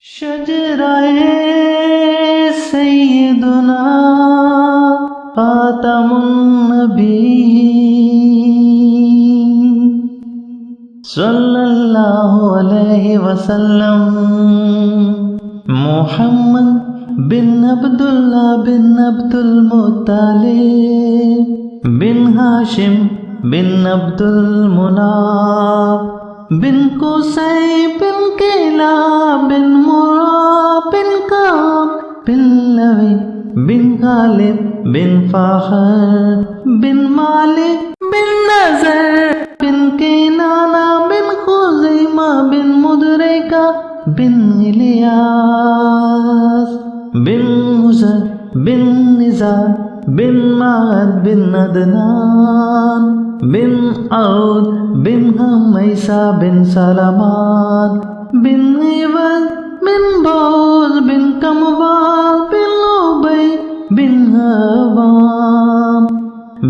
शजराए सैयदुना खातमुन नबीय्यीन सल्लल्लाहु अलैहि वसल्लम मुहम्मद बिन अब्दुल्लाह बिन अब्दुल मुत्तलिब बिन हाशिम बिन अब्दुल मुनाफ बिन कुसै बिन किलाब बिन मुर्रा बिन कअब बिन लई बिन गालिब बिन फाहर बिन मालिक बिन नज़र बिन किनाना बिन खुज़ैमा बिन मुद्रिका बिन इलियास बिन मुज़र बिन निज़ार बिन माद बिन अदनान बिन औद बिन हुमैसा बिन सलामान बिन अवद बिन बूज बिन कमवाल बिन ओबै बिन हवाम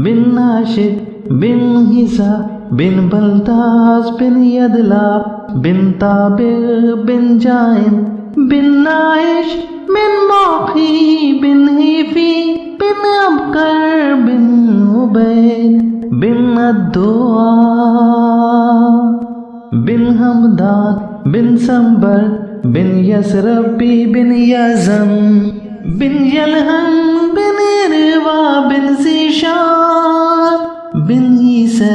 बिन नाशिद बिन हिजा बिन बल्दास बिन यदला बिन ताबिर बिन जाइम बिन नाइश बिन मौखी बिन हिफी बिन अबकर बिन उबैद बिन अद्दुआ बिन हमदान बिन संबर बिन यसरबी बिन यज़म बिन यलहन बिन इरवा बिन ज़ीशान बिन ईसा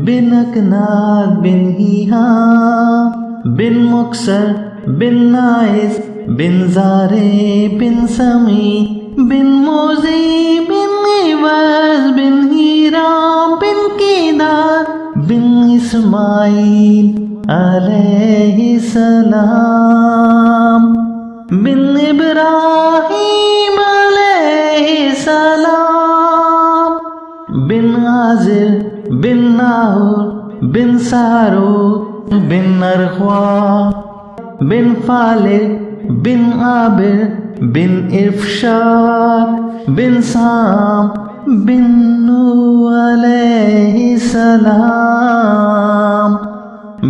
बिन अकनाद बिन हीहाम बिन मुक्सर बिन नाइस बिन ज़ारे बिन समी बिन मोज़ी बिन इवज़ बिन हीराम बिन कीदार बिन इस्माईल अलैहिस्सलाम बिन इब्राहीम अलैहिस्सलाम बिन आज़िर बिन नाहुर बिन सारूक बिन नरख्वा बिन फालिक बिन आबिर बिन इरशाद बिन साम बिन नूह अलैहिस्सलाम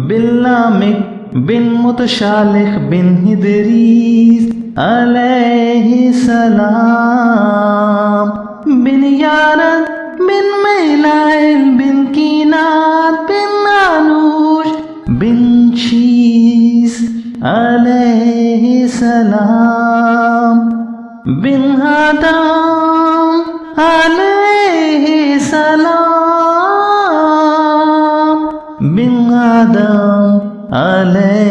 बिन लामिक बिन मुतशालिख बिन हिदरीस अलैहिस्सलाम बिन यारद बिन मैलाइल बिन कीनात बिन आनूश बिन शीस अलैहिस्सलाम बिन आदम अलैहिस्सलाम बिन आदम अलैहिस्सलाम।